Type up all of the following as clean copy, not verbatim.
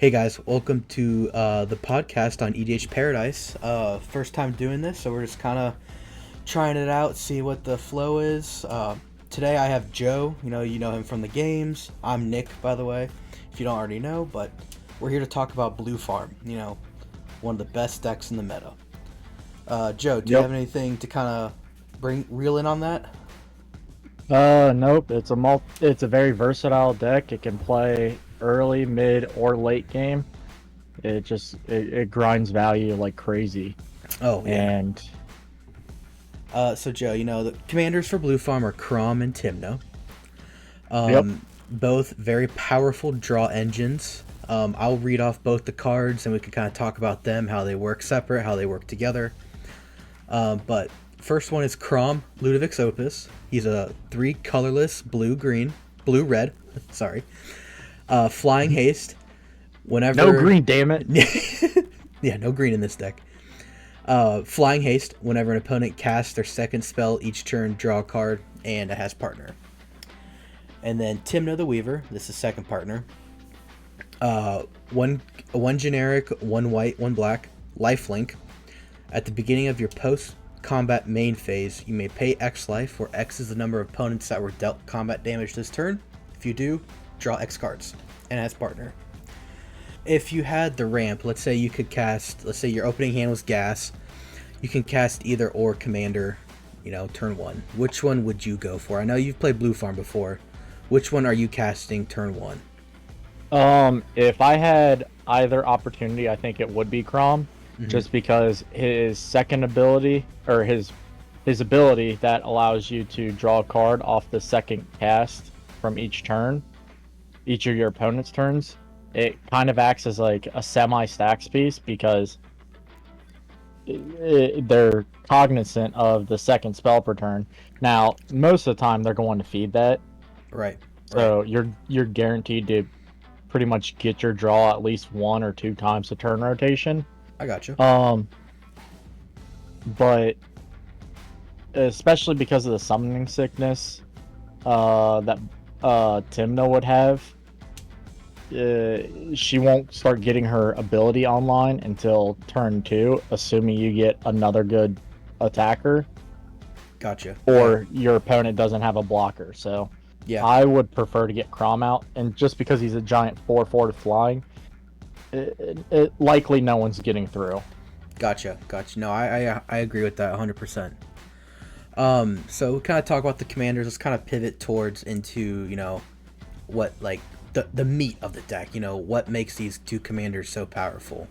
Hey guys, welcome to the podcast on EDH Paradise. First time doing this, so we're just kind of trying it out, see what the flow is. Today I have Joe. You know him from the games. I'm Nick, by the way, if you don't already know. But we're here to talk about Blue Farm. One of the best decks in the meta. Joe, do you Yep. have anything to kind of reel in on that? Nope. It's a very versatile deck. It can play early, mid, or late game. It grinds value like crazy. Oh yeah. And So Joe, the commanders for Blue Farm are Crom and Timno. yep. Both very powerful draw engines. I'll read off both the cards and we can kind of talk about them, how they work separate, how they work together. But first one is Crom, Ludovic's Opus. He's a 3 colorless blue red, sorry. Flying Haste. No Whenever. green, damn it. Yeah, no green in this deck. Flying Haste. Whenever an opponent casts their second spell each turn, draw a card, and it has partner. And then Timno the Weaver. This is second partner. One generic, one white, one black. Lifelink. At the beginning of your post-combat main phase, you may pay X life, where X is the number of opponents that were dealt combat damage this turn. If you do, draw X cards, and it has partner. If you had the ramp, let's say your opening hand was Gas, you can cast either or Commander, turn 1. Which one would you go for? I know you've played Blue Farm before. Which one are you casting turn 1? If I had either opportunity, I think it would be Crom, just because his second ability or his ability that allows you to draw a card off the second cast from each of your opponent's turns. It kind of acts as like a semi-stacks piece because they're cognizant of the second spell per turn. Now, most of the time they're going to feed that, Right. so you're guaranteed to pretty much get your draw at least 1 or 2 times a turn rotation. I got you. But especially because of the summoning sickness that Timna would have, she won't start getting her ability online until turn 2, assuming you get another good attacker Gotcha. or your opponent doesn't have a blocker. So Yeah. I would prefer to get Crom out, and just because he's a giant 4/4 flying, it likely no one's getting through. Gotcha. No, I agree with that 100%. So we kind of talk about the commanders. Let's kind of pivot towards into what like the meat of the deck. What makes these two commanders so powerful.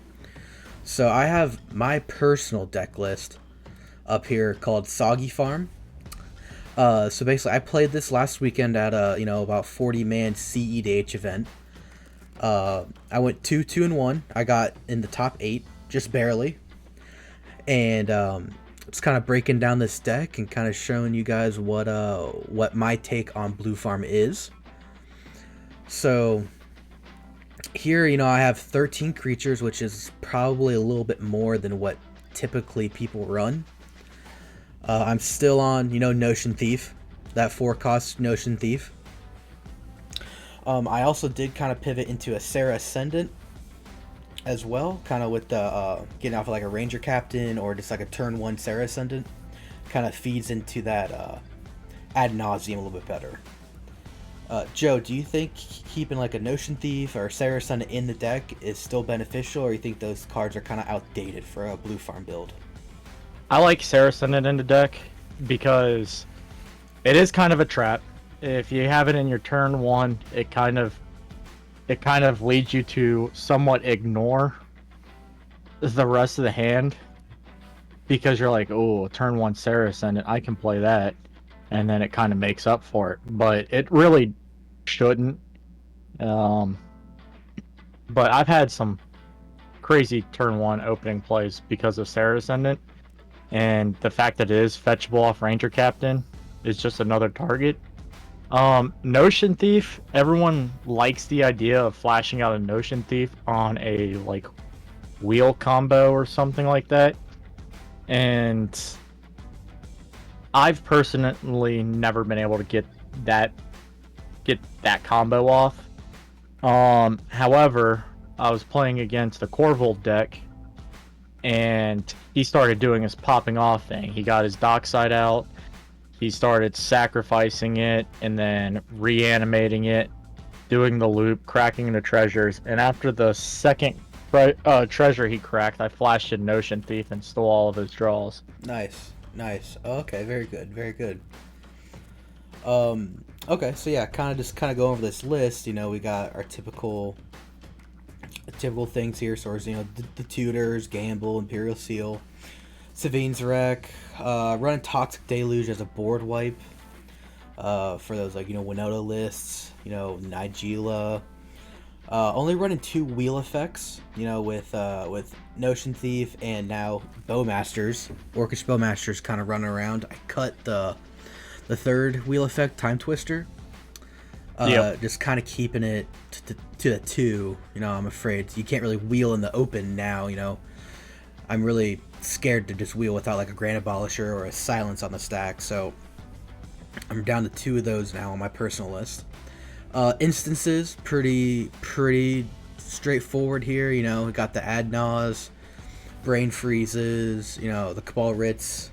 So I have my personal deck list up here called Soggy Farm. So basically, I played this last weekend at a about 40-man CEDH event. I went 2-2-1. I got in the top 8, just barely. And it's kind of breaking down this deck and kind of showing you guys what my take on Blue Farm is. So here, I have 13 creatures, which is probably a little bit more than what typically people run. I'm still on, Notion Thief, that 4-cost Notion Thief. I also did kind of pivot into a Sarah Ascendant as well, kind of with the getting off of like a Ranger Captain or just like a turn 1 Sarah Ascendant. Kind of feeds into that ad nauseum a little bit better. Joe, do you think keeping like a Notion Thief or Sarah Ascendant in the deck is still beneficial, or you think those cards are kind of outdated for a Blue Farm build? I like Saracen in the deck because it is kind of a trap. If you have it in your turn 1, it kind of leads you to somewhat ignore the rest of the hand because you're like, oh, turn 1 Saracen, I can play that, and then it kind of makes up for it. But it really shouldn't. But I've had some crazy turn 1 opening plays because of Sarah Ascendant. And the fact that it is fetchable off Ranger Captain is just another target. Notion Thief, everyone likes the idea of flashing out a Notion Thief on a like wheel combo or something like that. And I've personally never been able to get that combo off. However, I was playing against the Corvold deck, and he started doing his popping off thing. He got his dockside out, he started sacrificing it, and then reanimating it, doing the loop, cracking the treasures, and after the second treasure he cracked, I flashed in Notion Thief and stole all of his draws. Nice, nice. Okay, very good, very good. Okay, so yeah, kind of go over this list. You know, we got our typical things here. So, you know, the Tutors, Gamble, Imperial Seal, Savine's Wreck, running Toxic Deluge as a board wipe. For those like, you know, Winota lists, you know, Nigella. Only running 2 wheel effects, you know, with Notion Thief and now Bowmasters. Orcish Bowmasters kind of running around. I cut the third wheel effect, Time Twister. Yep. Just kind of keeping it to the 2. You know, I'm afraid you can't really wheel in the open now. You know, I'm really scared to just wheel without like a Grand Abolisher or a Silence on the stack. So I'm down to 2 of those now on my personal list. Instances, pretty straightforward here. You know, we got the Adnaz, Brain Freezes, you know, the Cabal Writs.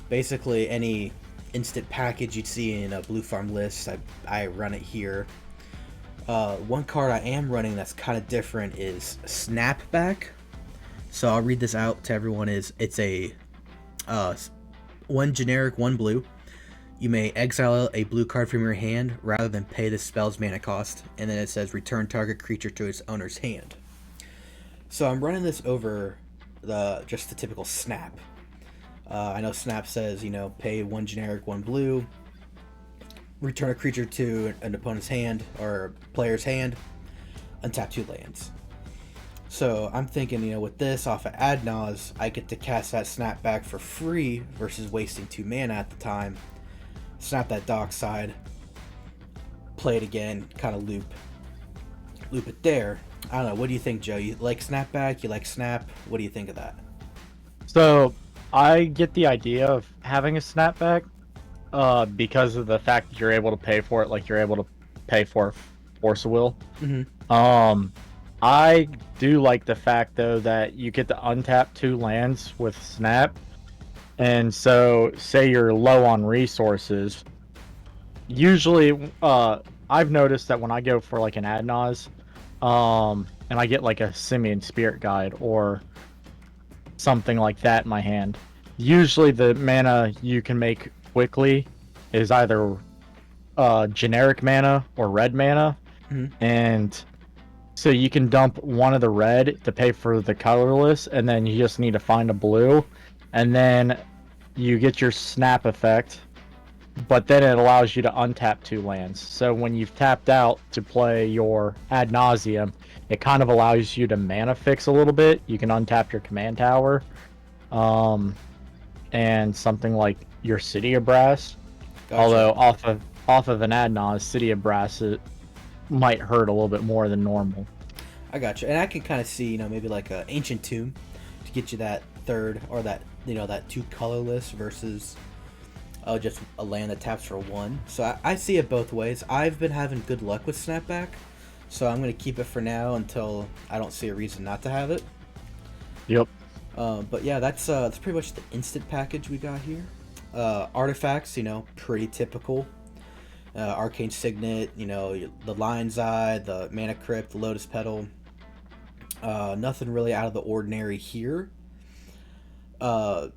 Basically, any instant package you'd see in a Blue Farm list, I run it here. One card I am running that's kind of different is Snapback. So I'll read this out to everyone. It's a 1 generic, 1 blue. You may exile a blue card from your hand rather than pay the spell's mana cost, and then it says return target creature to its owner's hand. So I'm running this over just the typical Snap. I know Snap says, you know, pay 1 generic, 1 blue, return a creature to an opponent's hand or player's hand, untap 2 lands. So I'm thinking, you know, with this off of Adnaz, I get to cast that Snapback for free versus wasting 2 mana at the time. Snap that dockside, play it again, kind of loop it there. I don't know. What do you think, Joe? You like Snapback? You like Snap? What do you think of that? So I get the idea of having a Snapback because of the fact that you're able to pay for it, like you're able to pay for Force of Will. Mm-hmm. I do like the fact though that you get to untap 2 lands with Snap. And so, say you're low on resources, usually, I've noticed that when I go for like an Adnaz, and I get like a Simian Spirit Guide or something like that in my hand, usually the mana you can make quickly is either generic mana or red mana, Mm-hmm. and so you can dump one of the red to pay for the colorless, and then you just need to find a blue. And then you get your Snap effect, but then it allows you to untap 2 lands. So when you've tapped out to play your Ad Nauseam, it kind of allows you to mana fix a little bit. You can untap your command tower, and something like your City of Brass. Gotcha. Although off of an Adnaz, City of Brass, it might hurt a little bit more than normal. I gotcha. And I can kind of see, you know, maybe like a Ancient Tomb to get you that third or that, you know, that 2 colorless versus just a land that taps for 1. So I see it both ways. I've been having good luck with Snapback, so I'm going to keep it for now until I don't see a reason not to have it. Yep. But yeah, that's pretty much the instant package we got here. Artifacts, you know, pretty typical. Arcane Signet, you know, the Lion's Eye, the Mana Crypt, the Lotus Petal. Nothing really out of the ordinary here. Kind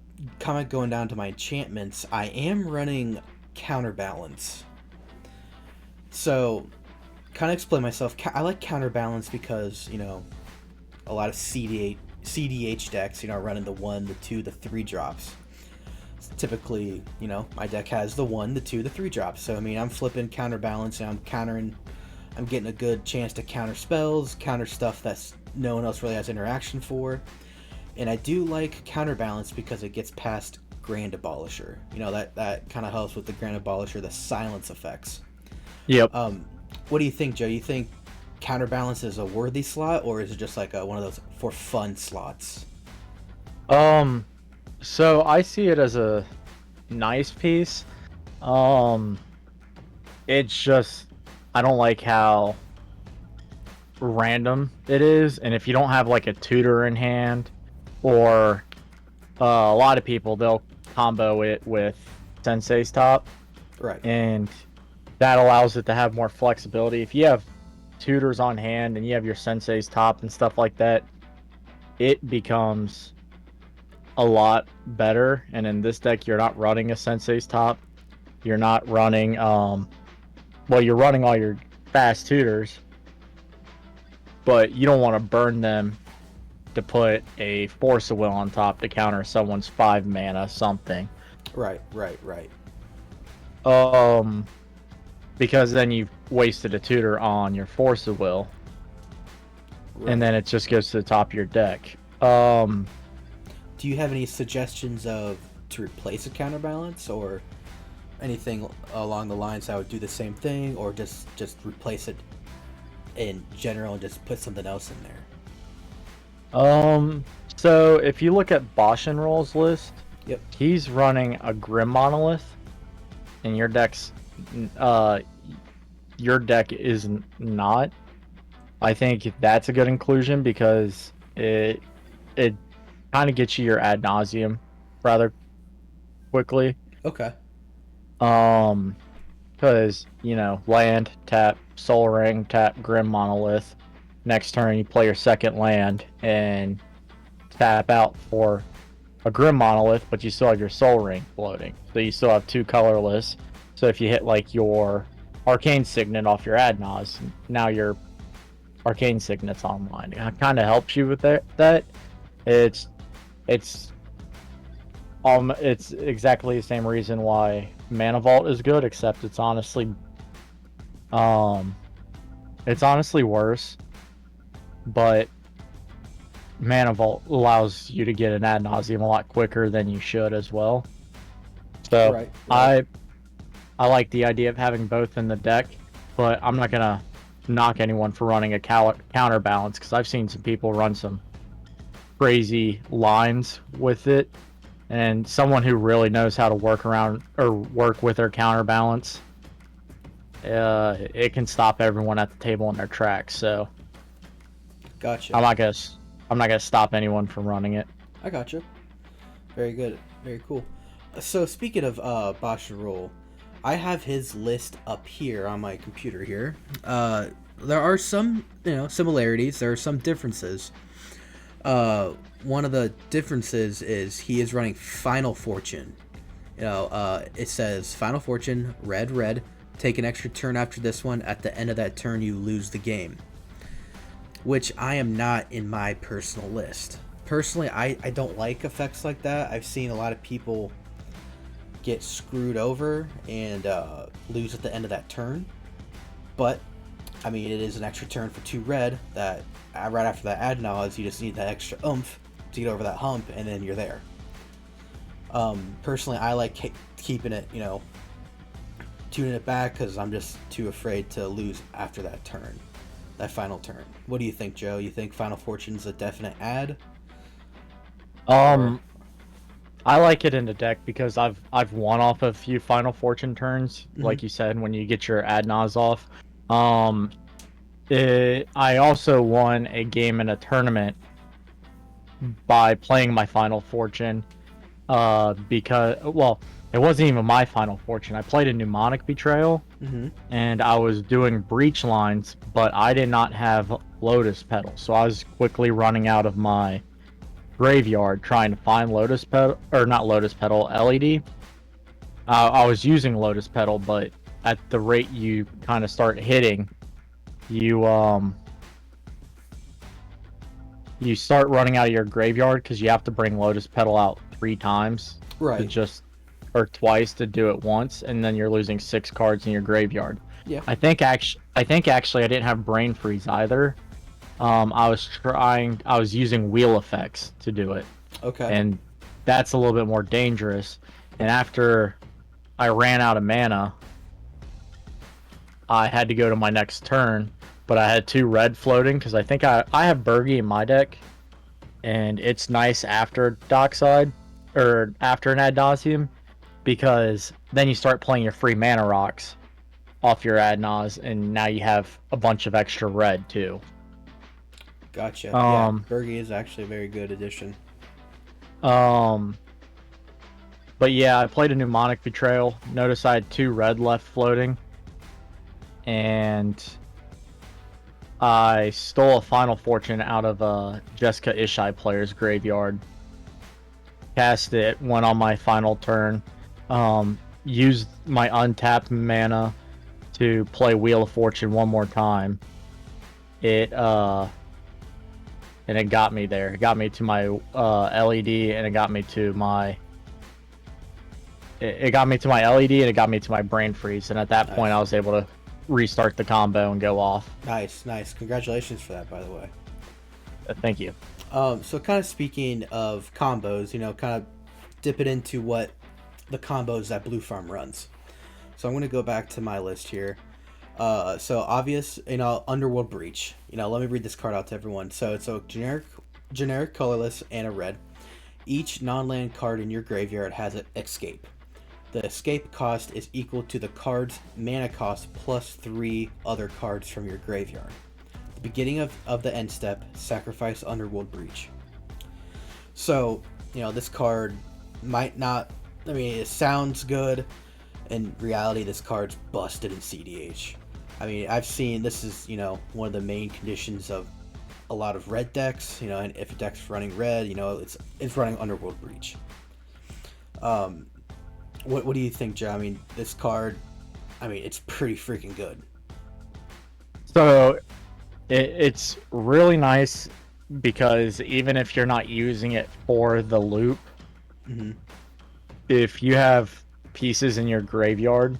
of going down to my enchantments, I am running Counterbalance. So, kind of explain myself. I like Counterbalance because, you know, a lot of CDH decks, you know, are running the 1, the 2, the 3 drops. Typically, you know, my deck has the 1, the 2, the 3 drops. So, I mean, I'm flipping Counterbalance and I'm getting a good chance to counter spells, counter stuff that's no one else really has interaction for. And I do like Counterbalance because it gets past Grand Abolisher. You know, that kind of helps with the Grand Abolisher, the silence effects. Yep. What do you think, Joe? You think Counterbalance is a worthy slot, or is it just like one of those for fun slots? So I see it as a nice piece. It's just I don't like how random it is, and if you don't have like a tutor in hand, or a lot of people, they'll combo it with Sensei's top, Right. and that allows it to have more flexibility. If you have tutors on hand and you have your Sensei's top and stuff like that, it becomes a lot better. And in this deck, you're not running a Sensei's top. You're not running, well, you're running all your fast tutors, but you don't want to burn them to put a Force of Will on top to counter someone's 5 mana something. Right. Right. Right. Um, because then you've wasted a tutor on your Force of Will, Right. and then it just goes to the top of your deck. Do you have any suggestions of to replace a counterbalance, or anything along the lines that would do the same thing, or just replace it in general and just put something else in there? So if you look at Boschenroll's list, Yep. he's running a Grim Monolith, and your deck is not. I think that's a good inclusion because it kind of gets you your ad nauseum rather quickly. Okay. Because land, tap, Soul Ring, tap, Grim Monolith. Next turn you play your second land and tap out for a Grim Monolith, but you still have your Soul Ring floating, so you still have 2 colorless. So if you hit like your Arcane Signet off your ad nause, now your Arcane Signet's online. It kind of helps you with that. It's exactly the same reason why Mana Vault is good, except it's honestly worse. But Mana Vault allows you to get an ad nauseum a lot quicker than you should as well. So Right. I like the idea of having both in the deck, but I'm not gonna knock anyone for running a counterbalance, because I've seen some people run some crazy lines with it, and someone who really knows how to work around or work with their counterbalance, it can stop everyone at the table in their tracks. So Gotcha. I'm not gonna stop anyone from running it. I gotcha. Very good. Very cool. So speaking of Bosch and Roll, I have his list up here on my computer here. There are some similarities. There are some differences. One of the differences is he is running Final Fortune. It says Final Fortune, red, red. Take an extra turn after this one. At the end of that turn, you lose the game. Which I am not in my personal list. Personally, I don't like effects like that. I've seen a lot of people get screwed over and lose at the end of that turn. But, I mean, it is an extra turn for 2 red that right after that ad nause, you just need that extra oomph to get over that hump, and then you're there. Personally, I like keeping it, tuning it back, because I'm just too afraid to lose after that turn, that final turn. What do you think, Joe? You think Final Fortune's a definite ad? I like it in the deck because I've won off a few Final Fortune turns, Mhm. like you said, when you get your ad nause off. I also won a game in a tournament by playing my Final Fortune, because, well, it wasn't even my Final Fortune. I played a Mnemonic Betrayal, and I was doing breach lines, but I did not have Lotus Petal, so I was quickly running out of my graveyard trying to find Lotus Petal, or not Lotus Petal, LED. I was using Lotus Petal, but at the rate you kind of start hitting, you start running out of your graveyard, because you have to bring Lotus Petal out 3 times, Right. or twice to do it once, and then you're losing 6 cards in your graveyard. Yeah. I think actually I didn't have Brain Freeze either. I was using wheel effects to do it. Okay. And that's a little bit more dangerous. And after I ran out of mana, I had to go to my next turn, but I had 2 red floating, because I think I have Burgi in my deck, and it's nice after Dockside, or after an ad nauseum, because then you start playing your free mana rocks off your ad nause, and now you have a bunch of extra red too. Gotcha. Yeah, Um, Bergie is actually a very good addition. um, but yeah, I played a Mnemonic Betrayal. Notice I had 2 red left floating, and I stole a Final Fortune out of a Jessica Ishai player's graveyard. Cast it, went on my final turn. Used my untapped mana to play Wheel of Fortune one more time. It and it got me there. It got me to my LED, and it got me to my it got me to my LED, and it got me to my brain freeze. And at that point, I was able to restart the combo and go off. Nice, nice. Congratulations for that, by the way. Thank you. So kind of speaking of combos, kind of dip it into what the combos that Blue Farm runs. So I'm going to go back to my list here. So obvious, Underworld Breach. Let me read this card out to everyone. So it's a generic colorless and a red. Each non-land card in your graveyard has an escape. The escape cost is equal to the card's mana cost plus 3 other cards from your graveyard. The beginning of the end step, sacrifice Underworld Breach. So, this card might not, it sounds good. In reality, this card's busted in CDH. I've seen this is, one of the main conditions of a lot of red decks, and if a deck's running red, it's running Underworld Breach. What do you think, Joe? This card, it's pretty freaking good. So it's really nice because even if you're not using it for the loop, if you have pieces in your graveyard,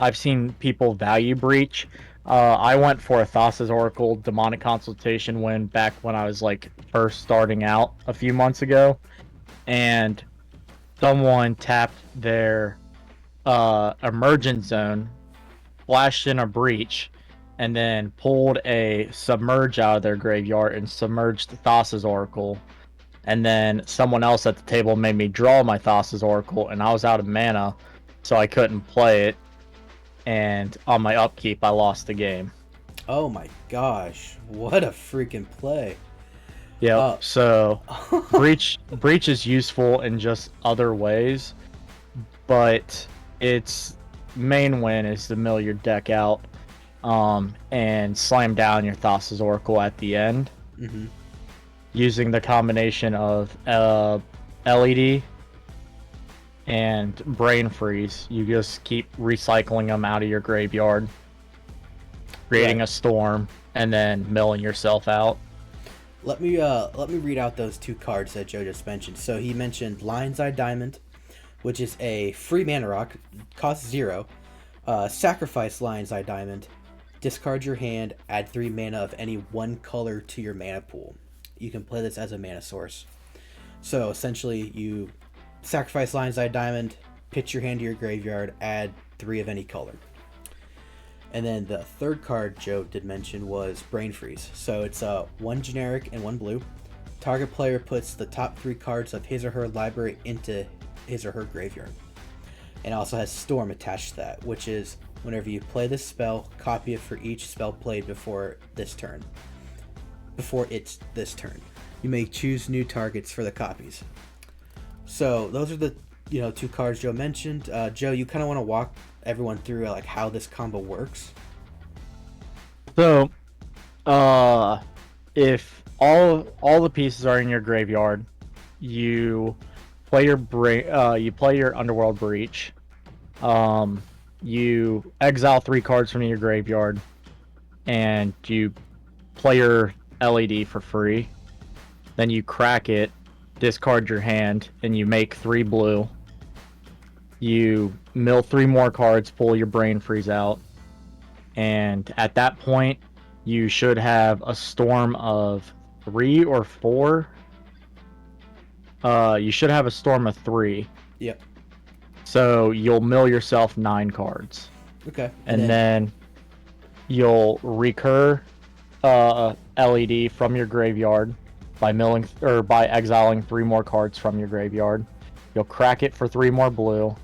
I've seen people value breach. I went for a Thassa's Oracle Demonic Consultation back when I was first starting out a few months ago, and someone tapped their Emergent Zone, flashed in a breach, and then pulled a Submerge out of their graveyard and submerged Thassa's Oracle. And then someone else at the table made me draw my Thassa's Oracle, and I was out of mana, so I couldn't play it. And on my upkeep, I lost the game. Oh my gosh, what a freaking play. Yeah, so breach is useful in just other ways, but its main win is to mill your deck out and slam down your Thassa's Oracle at the end. Using the combination of LED and Brain Freeze. You just keep recycling them out of your graveyard, creating a storm, and then milling yourself out. Let me read out those 2 cards that Joe just mentioned. So he mentioned Lion's Eye Diamond, which is a free mana rock, costs 0. Sacrifice Lion's Eye Diamond, discard your hand, add 3 mana of any one color to your mana pool. You can play this as a mana source. So essentially, you sacrifice Lion's Eye Diamond, pitch your hand to your graveyard, add 3 of any color. And then the third card Joe did mention was Brain Freeze. So it's 1 generic and 1 blue. Target player puts the top 3 cards of his or her library into his or her graveyard. And also has Storm attached to that, which is whenever you play this spell, copy it for each spell played before it's this turn. You may choose new targets for the copies. So those are the 2 cards Joe mentioned. Joe, you kind of want to walk everyone through how this combo works? So, if all the pieces are in your graveyard, you play your Underworld Breach. You exile 3 cards from your graveyard, and you play your LED for free. Then you crack it, discard your hand, and you make 3 blue. You mill 3 more cards, pull your Brain Freeze out, and at that point, you should have a storm of 3 or 4. You should have a storm of 3. Yep. So you'll mill yourself 9 cards. Okay. And then you'll recur LED from your graveyard by exiling 3 more cards from your graveyard. You'll crack it for 3 more blue,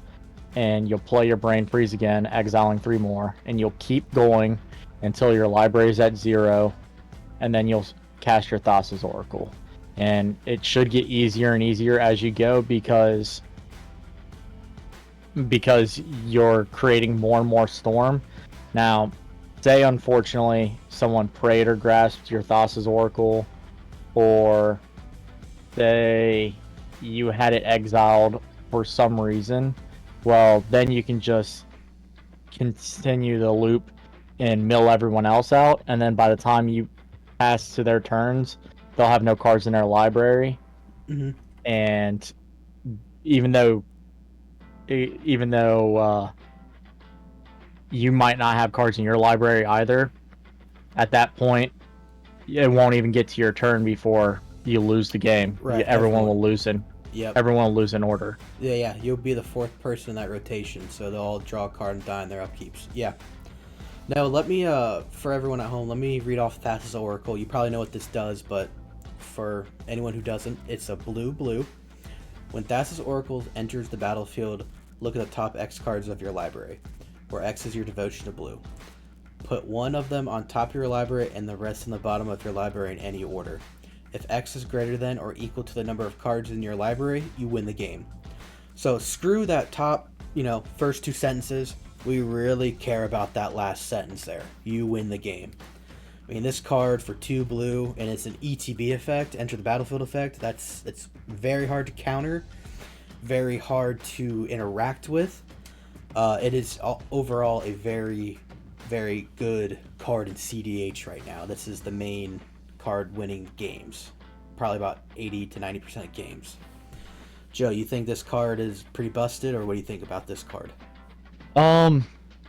and you'll play your Brain Freeze again, exiling 3 more, and you'll keep going until your library is at 0, and then you'll cast your Thassa's Oracle. And it should get easier and easier as you go because you're creating more and more storm. Now, say unfortunately someone prayed or grasped your Thassa's Oracle, or say you had it exiled for some reason, well, then you can just continue the loop and mill everyone else out, and then by the time you pass to their turns, they'll have no cards in their library. Mm-hmm. And even though you might not have cards in your library either, at that point it won't even get to your turn before you lose the game. Right, Everyone will lose in order. Yeah, you'll be the fourth person in that rotation, so they'll all draw a card and die in their upkeeps. Yeah. Now, let me, for everyone at home, let me read off Thassa's Oracle. You probably know what this does, but for anyone who doesn't, it's a blue. When Thassa's Oracle enters the battlefield, look at the top X cards of your library, where X is your devotion to blue. Put one of them on top of your library and the rest on the bottom of your library in any order. If X is greater than or equal to the number of cards in your library, you win the game. So screw that top, first two sentences. We really care about that last sentence there. You win the game. I mean, this card for 2 blue, and it's an ETB effect, enter the battlefield effect. It's very hard to counter, very hard to interact with. It is overall a very, very good card in CDH right now. This is the main card winning games, probably about 80 to 90% of games. Joe, you think this card is pretty busted, or what do you think about this card?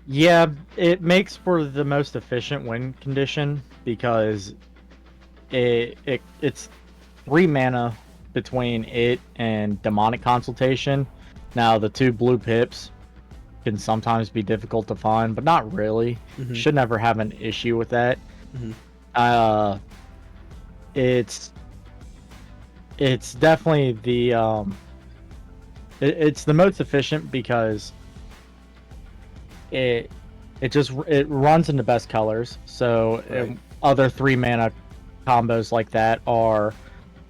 Yeah, it makes for the most efficient win condition because it's 3 mana between it and Demonic Consultation. Now, the 2 blue pips can sometimes be difficult to find, but not really. Mm-hmm. Should never have an issue with that. Mm-hmm. It's definitely the it's the most efficient because it runs in the best colors. So right. Other 3 mana combos like that are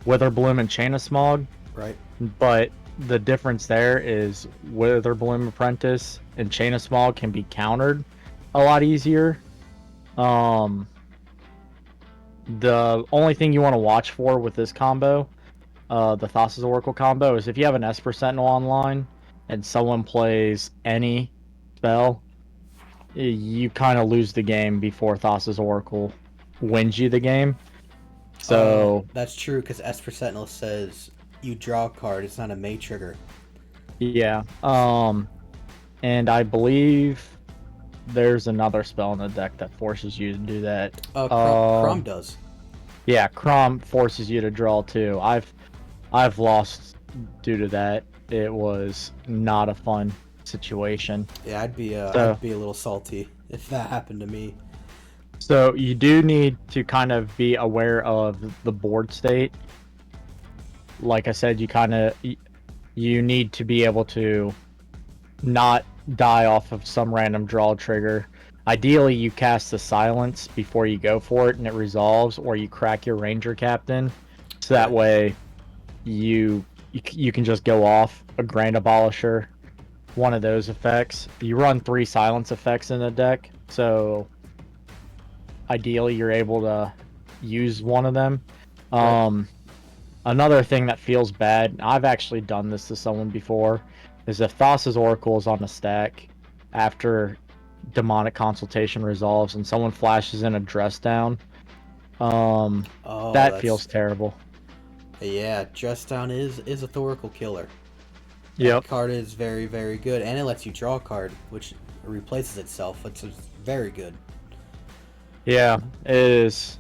Witherbloom and Chain of Smog. Right. But the difference there is Witherbloom Apprentice and Chain of Smog can be countered a lot easier. The only thing you want to watch for with this combo, the Thassa's Oracle combo, is if you have an Esper Sentinel online and someone plays any spell, you kind of lose the game before Thassa's Oracle wins you the game. So that's true, because Esper Sentinel says you draw a card. It's not a May trigger. Yeah. And I believe there's another spell in the deck that forces you to do that. Crom does. Yeah, Crom forces you to draw too. I've lost due to that. It was not a fun situation. Yeah, I'd be a little salty if that happened to me. So you do need to kind of be aware of the board state. Like I said, you need to be able to not die off of some random draw trigger. Ideally, you cast the Silence before you go for it and it resolves, or you crack your Ranger Captain, so that way you can just go off a Grand Abolisher, one of those effects. You run 3 Silence effects in the deck, so ideally you're able to use one of them. Another thing that feels bad, I've actually done this to someone before, is if Thassa's Oracle is on the stack after Demonic Consultation resolves and someone flashes in a Dress Down, that feels terrible. Yeah, Dress Down is a Thoracle killer. Yep. That card is very, very good, and it lets you draw a card, which replaces itself, which is very good. Yeah, it is.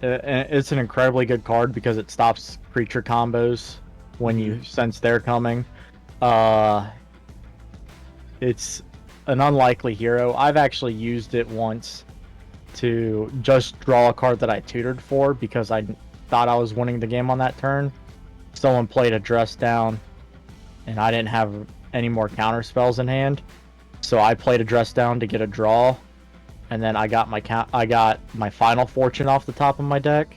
It's an incredibly good card because it stops creature combos when you sense they're coming. It's an unlikely hero. I've actually used it once to just draw a card that I tutored for because I thought I was winning the game on that turn. Someone played a Dress Down, and I didn't have any more counter spells in hand. So I played a Dress Down to get a draw, and then I got my Final Fortune off the top of my deck.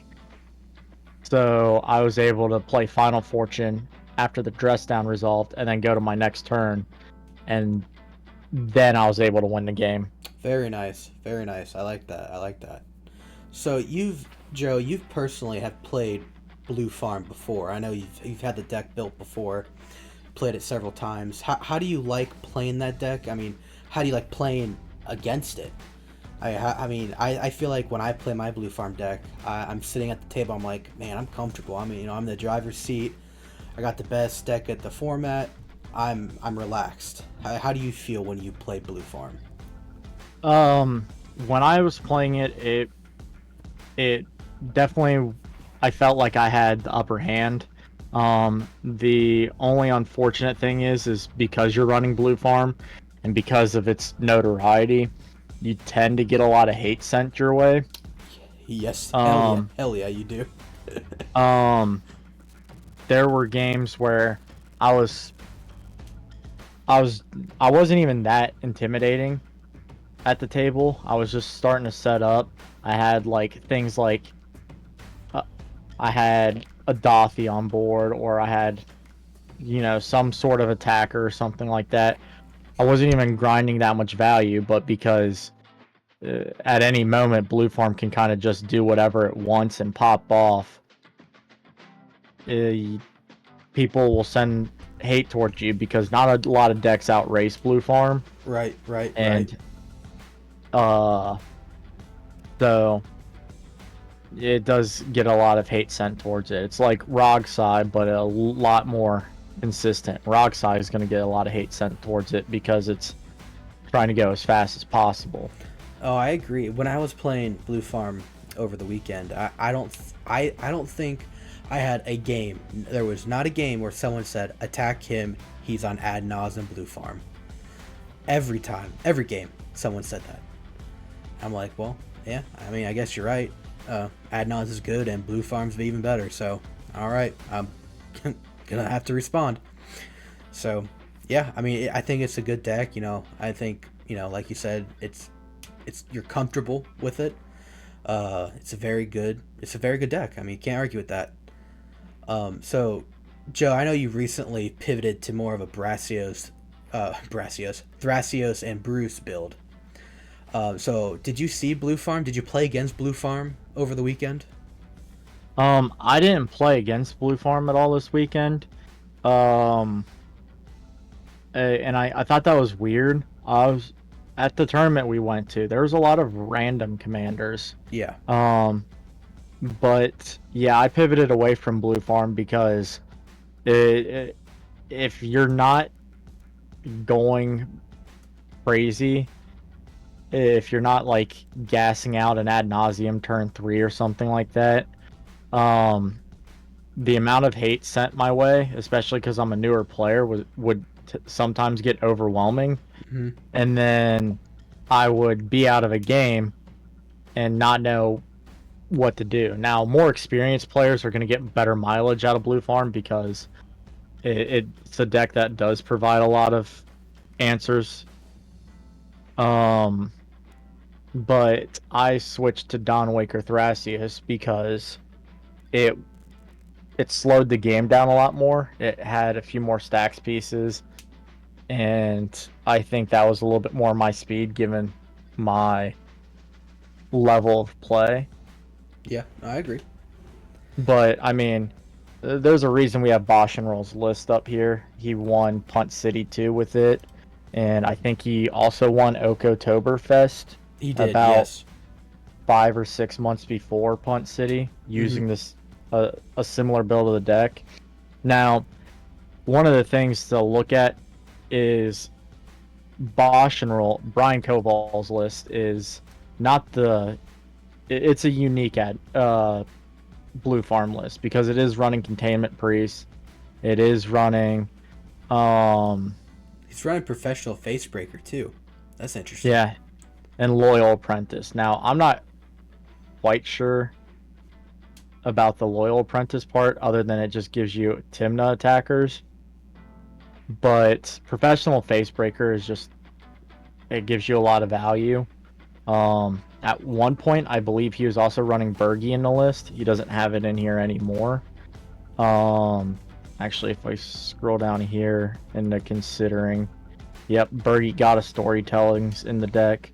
So I was able to play Final Fortune after the dress down resolved, and then go to my next turn, and then I was able to win the game. Very nice. Very nice. I like that. I like that. So Joe, you've personally have played Blue Farm before. I know you've had the deck built before, played it several times. How do you like playing that deck? I mean, how do you like playing against it? I feel like when I play my Blue Farm deck, I'm sitting at the table. I'm like, man, I'm comfortable. I mean, I'm in the driver's seat. I got the best deck at the format. I'm relaxed. How do you feel when you play Blue Farm? When I was playing it, it definitely, I felt like I had the upper hand. The only unfortunate thing is because you're running Blue Farm, and because of its notoriety, you tend to get a lot of hate sent your way. Yes, Um, hell yeah, you do. um, there were games where I was, I was, I wasn't even that intimidating at the table. I was just starting to set up. I had like things like uh, I had a Dothy on board, or I had, some sort of attacker or something like that. I wasn't even grinding that much value, but because at any moment Blue Farm can kind of just do whatever it wants and pop off, uh, people will send hate towards you because not a lot of decks outrace Blue Farm, Right. and uh, so it does get a lot of hate sent towards it. It's like Rogsai, but a lot more consistent. Rogsai is going to get a lot of hate sent towards it because it's trying to go as fast as possible. Oh, I agree. When I was playing Blue Farm over the weekend, I don't think I had a game. There was not a game where someone said attack him. He's on ad nauseam Blue Farm. Every time, every game, someone said that. I'm like, well, yeah. I mean, I guess you're right. Ad nauseam is good, and Blue Farm's even better. So, all right, I'm gonna have to respond. So, yeah. I mean, I think it's a good deck. I think like you said, it's you're comfortable with it. It's a very good deck. I mean, you can't argue with that. So, Joe, I know you recently pivoted to more of a Thrasios and Bruce build. So did you see Blue Farm? Did you play against Blue Farm over the weekend? I didn't play against Blue Farm at all this weekend. Um, and I thought that was weird. I was at the tournament we went to. There was a lot of random commanders. Yeah. But yeah, I pivoted away from Blue Farm because if you're not going crazy, if you're not like gassing out an ad nauseum turn 3 or something like that, the amount of hate sent my way, especially because I'm a newer player, would sometimes get overwhelming. Mm-hmm. And then I would be out of a game and not know what to do. Now, more experienced players are going to get better mileage out of Blue Farm because it's a deck that does provide a lot of answers. But I switched to Dawnwaker Thrasius because it slowed the game down a lot more. It had a few more stacks pieces, and I think that was a little bit more my speed given my level of play. Yeah, I agree. But I mean, there's a reason we have Bosch and Roll's list up here. He won Punt City 2 with it, and I think he also won Oktoberfest He did, about yes. 5 or 6 months before Punt City using this a similar build of the deck. Now, one of the things to look at is Bosch and Roll. Brian Koval's list is not the. It's a unique Blue Farm list because it is running Containment Priest. It is running. He's running Professional Facebreaker too. That's interesting. Yeah, and Loyal Apprentice. Now, I'm not quite sure about the Loyal Apprentice part, other than it just gives you Timna attackers. But Professional Facebreaker is just, it gives you a lot of value. At one point, I believe he was also running Bergie in the list. He doesn't have it in here anymore. Actually, if I scroll down here into considering, yep, Bergie got a storytellings in the deck.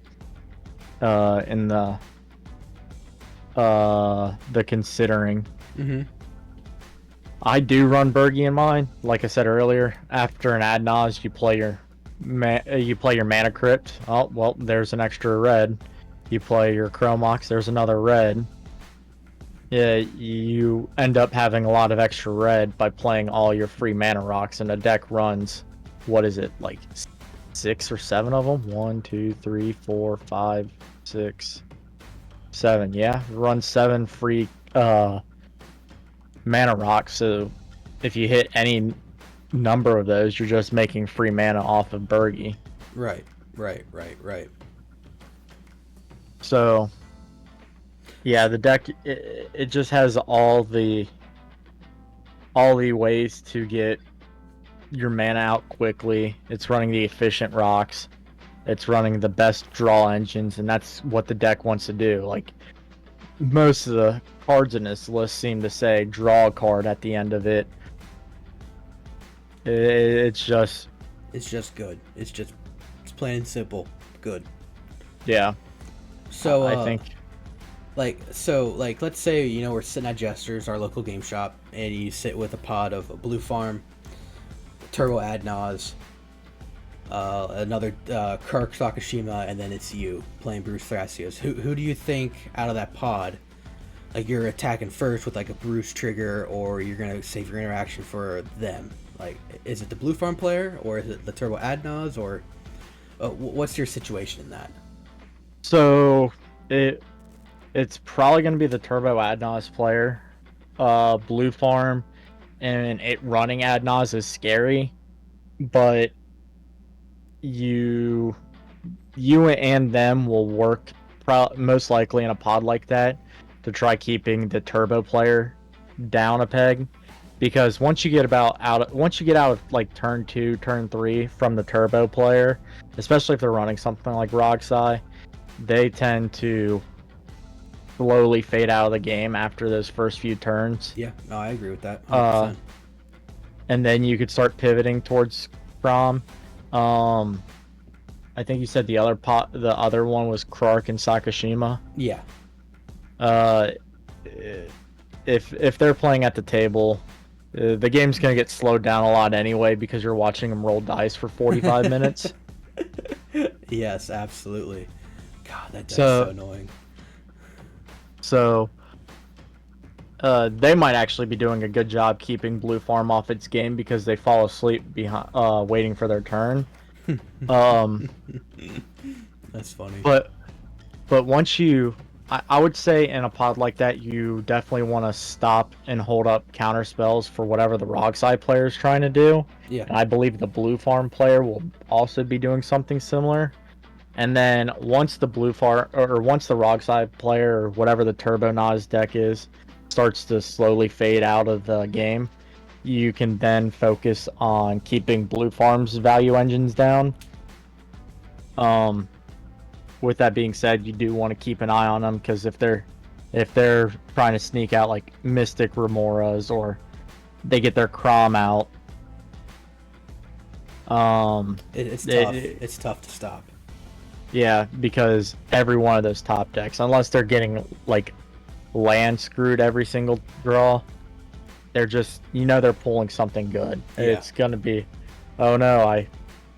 In the considering. Mm-hmm. I do run Bergie in mine. Like I said earlier, after an ad nause, you play your mana crypt. Oh well, there's an extra red. You play your Chromox. There's another red. Yeah, you end up having a lot of extra red by playing all your free mana rocks, and the deck runs, what is it, like 6 or 7 of them? 1, 2, 3, 4, 5, 6, 7. Yeah, runs 7 free mana rocks. So if you hit any number of those, you're just making free mana off of Bergie. Right. So yeah, the deck it just has all the ways to get your mana out quickly. It's running the efficient rocks. It's running the best draw engines, and that's what the deck wants to do. Like, most of the cards in this list seem to say draw a card at the end of it. It's just good. It's plain and simple good. Yeah. So I think let's say, we're sitting at Jester's, our local game shop, and you sit with a pod of Blue Farm, Turbo Adnaz, another Kirk Sakashima, and then it's you playing Bruce Thrasios. Who do you think out of that pod, like, you're attacking first with like a Bruce trigger, or you're gonna save your interaction for them? Like, is it the Blue Farm player, or is it the Turbo Adnaz, or what's your situation in that? So it's probably going to be the Turbo Adnaz player. Blue Farm and it running Adnaz is scary, but you and them will work most likely in a pod like that to try keeping the Turbo player down a peg, because once you get out of like turn 2, turn 3 from the Turbo player, especially if they're running something like Rogsai, they tend to slowly fade out of the game after those first few turns. Yeah, no, I agree with that 100%. And then you could start pivoting towards Crom. I think you said the other one was Krark and Sakashima. Yeah. If they're playing at the table, the game's gonna get slowed down a lot anyway, because you're watching them roll dice for 45 minutes. Yes, absolutely. God, that deck's so annoying. So they might actually be doing a good job keeping Blue Farm off its game, because they fall asleep behind waiting for their turn. That's funny. But once I would say in a pod like that, you definitely want to stop and hold up counter spells for whatever the Rogsai player is trying to do. Yeah. And I believe the Blue Farm player will also be doing something similar. And then once the once the Rogsai player, or whatever the Turbo Nas deck is, starts to slowly fade out of the game, you can then focus on keeping Blue Farm's value engines down. With that being said, you do want to keep an eye on them, because if they're trying to sneak out like Mystic Remoras, or they get their Crom out, it's tough. It's tough to stop. Yeah, because every one of those top decks, unless they're getting like land screwed every single draw, they're just, they're pulling something good. Yeah. It's gonna be, oh no, I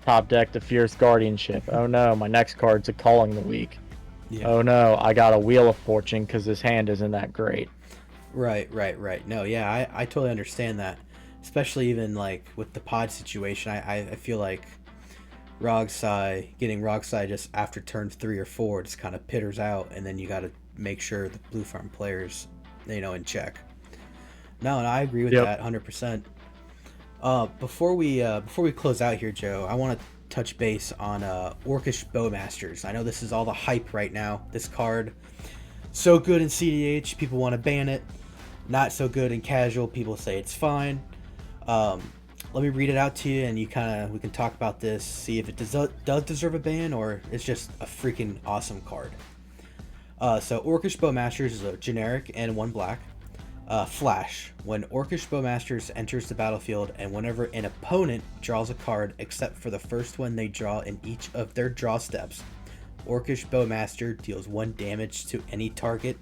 top decked a Fierce Guardianship. Oh no, my next card's a Calling the Weak. Yeah. Oh no, I got a Wheel of Fortune because his hand isn't that great. Right. No, yeah, I totally understand that. Especially even like with the pod situation, I feel like getting Rogsai just after turn 3 or 4 just kind of pitters out, and then you got to make sure the Blue Farm players, in check. No, and I agree with that 100%. Before we close out here, Joe, I want to touch base on Orcish Bowmasters. I know this is all the hype right now. This card, so good in CDH, people want to ban it. Not so good in casual, people say it's fine. let me read it out to you, and we can talk about this, see if it does deserve a ban or it's just a freaking awesome card. So Orcish Bowmasters is a generic and 1 black. Flash. When Orcish Bowmasters enters the battlefield and whenever an opponent draws a card except for the first one they draw in each of their draw steps, Orcish Bowmaster deals 1 damage to any target,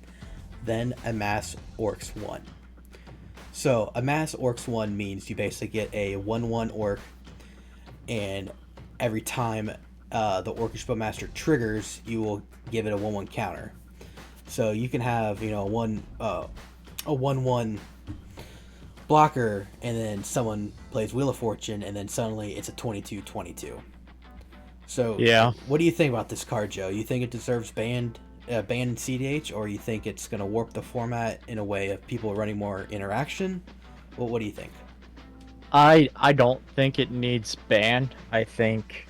then amass Orcs 1. So amass Orcs 1 means you basically get a 1/1 Orc, and every time the Orcish Bowmaster triggers, you will give it a 1/1 counter. So you can have, you know, a 1/1 blocker, and then someone plays Wheel of Fortune, and then suddenly it's a 22/22. So Yeah. what do you think about this card, Joe? You think it deserves banned in CDH, or you think it's going to warp the format in a way of people running more interaction? Well, what do you think? I don't think it needs banned. I think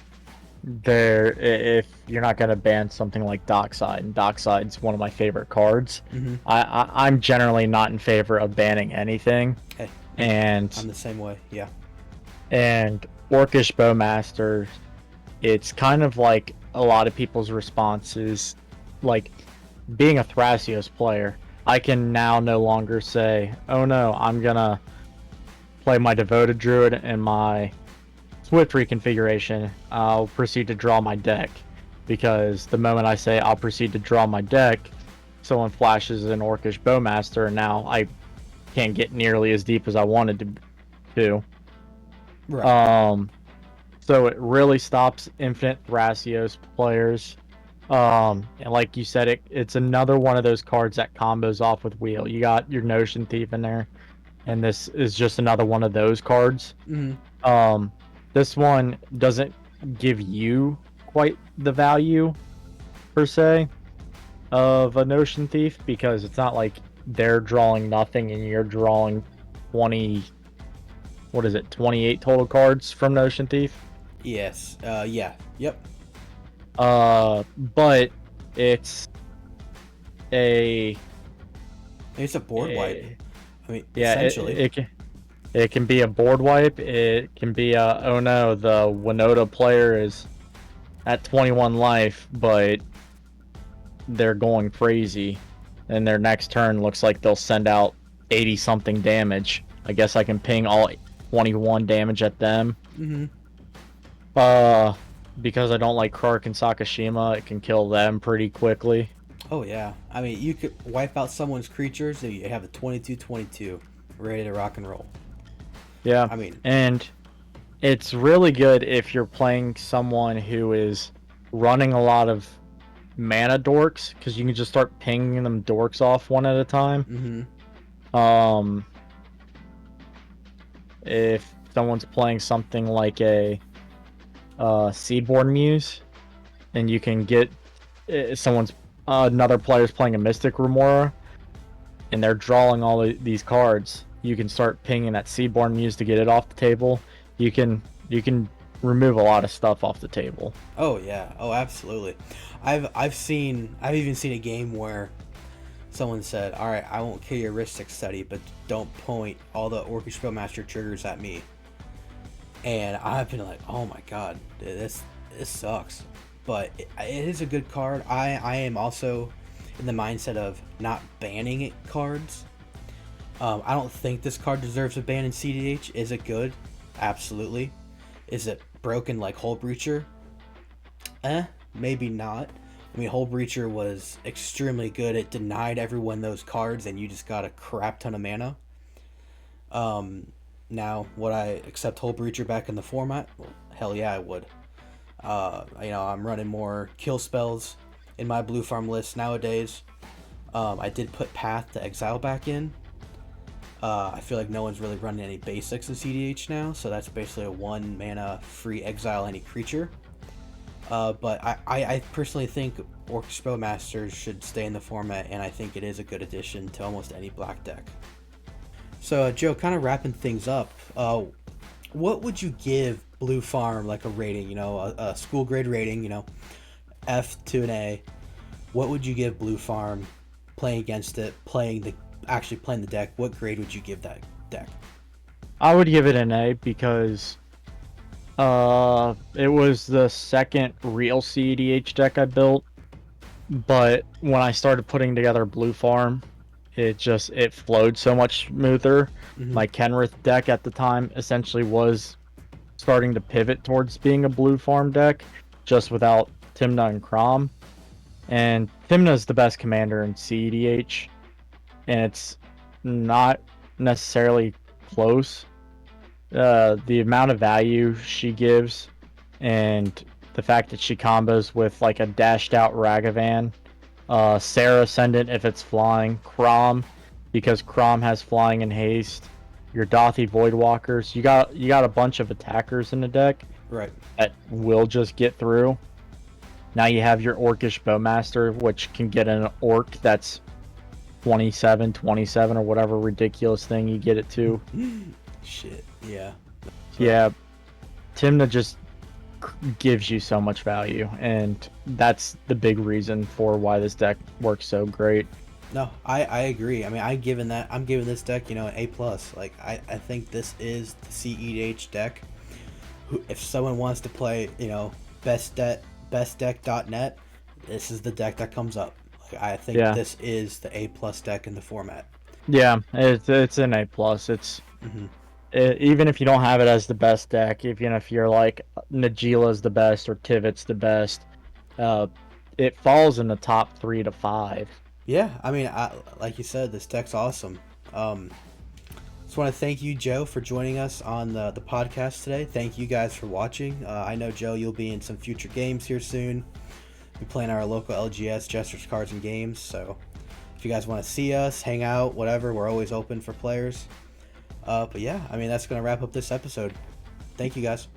if you're not gonna ban something like Dockside, and Dockside's one of my favorite cards, I'm generally not in favor of banning anything. Hey, and I'm the same way. Yeah. And Orcish Bowmaster, it's kind of like a lot of people's responses, like being a Thrasios player, I can now no longer say, oh no, I'm gonna play my Devoted Druid and my Swift reconfiguration. I'll proceed to draw my deck, because the moment I say I'll proceed to draw my deck, someone flashes an Orcish Bowmaster, and now I can't get nearly as deep as I wanted to. Right. So it really stops Infinite Thrasios players. And like you said, it's another one of those cards that combos off with Wheel. You got your Notion Thief in there, and this is just another one of those cards. This one doesn't give you quite the value, per se, of a Notion Thief, because it's not like they're drawing nothing and you're drawing 28 total cards from Notion Thief? Yes. Yeah. Yep. But it's a board wipe. I mean, yeah, essentially. it can be a board wipe. It can be a, oh no, the Winota player is at 21 life, but they're going crazy, and their next turn looks like they'll send out 80 something damage. I guess I can ping all 21 damage at them. Because I don't like Krark and Sakashima, it can kill them pretty quickly. Oh yeah. I mean, you could wipe out someone's creatures and you have a 22/22 ready to rock and roll. Yeah. I mean, and it's really good if you're playing someone who is running a lot of mana dorks, because you can just start pinging them dorks off one at a time. If someone's playing something like a Seedborn Muse, and you can get another player's playing a Mystic Remora, and they're drawing all these cards, you can start pinging that Seedborn Muse to get it off the table. You can remove a lot of stuff off the table. Oh yeah. Oh, absolutely. I've even seen a game where someone said, "All right, I won't kill your Ristic study, but don't point all the Orcish Bowmaster triggers at me." And I've been like, "Oh my god, dude, this sucks." But it is a good card. I am also in the mindset of not banning it cards. I don't think this card deserves a ban in CDH. Is it good? Absolutely. Is it broken like Hull Breacher? Maybe not. I mean, Hull Breacher was extremely good. It denied everyone those cards, and you just got a crap ton of mana. Now, would I accept Hull Breacher back in the format? Well, hell yeah, I would. I'm running more kill spells in my blue farm list nowadays. I did put Path to Exile back in. I feel like no one's really running any basics in CDH now, so that's basically a 1 mana free exile any creature. But I personally think Orcish Bowmasters should stay in the format, and I think it is a good addition to almost any black deck. So, Joe, kind of wrapping things up, what would you give Blue Farm like a rating? A school grade rating, F to an A. What would you give Blue Farm playing against it, playing the deck? What grade would you give that deck? I would give it an A because it was the second real CEDH deck I built, but when I started putting together Blue Farm, it flowed so much smoother. Mm-hmm. My Kenrith deck at the time essentially was starting to pivot towards being a Blue Farm deck, just without Tymna and Crom. And Tymna's the best commander in CEDH, and it's not necessarily close. The amount of value she gives, and the fact that she combos with like a dashed out Ragavan, Sarah Ascendant if it's flying, Crom because Crom has flying and haste, your Dothy Voidwalkers. You got a bunch of attackers in the deck Right. that will just get through. Now you have your Orcish Bowmaster, which can get an Orc that's 27, or whatever ridiculous thing you get it to. Shit. Yeah. Yeah, Tymna just gives you so much value, and that's the big reason for why this deck works so great. No, I agree. I mean, I'm giving this deck, an A plus. Like, I think this is the CEDH deck. If someone wants to play, bestdeck.net, this is the deck that comes up. Like, I think this is the A plus deck in the format. Yeah, it's an A plus. It's even if you don't have it as the best deck, if you're like Najeela's the best or Tivit's the best, it falls in the top 3 to 5. Yeah, I mean, like you said, this deck's awesome. Just want to thank you, Joe, for joining us on the podcast today. Thank you guys for watching. I know, Joe, you'll be in some future games here soon. We're playing our local LGS, Jester's Cards and Games. So if you guys want to see us, hang out, whatever, we're always open for players. But yeah, I mean, that's going to wrap up this episode. Thank you, guys.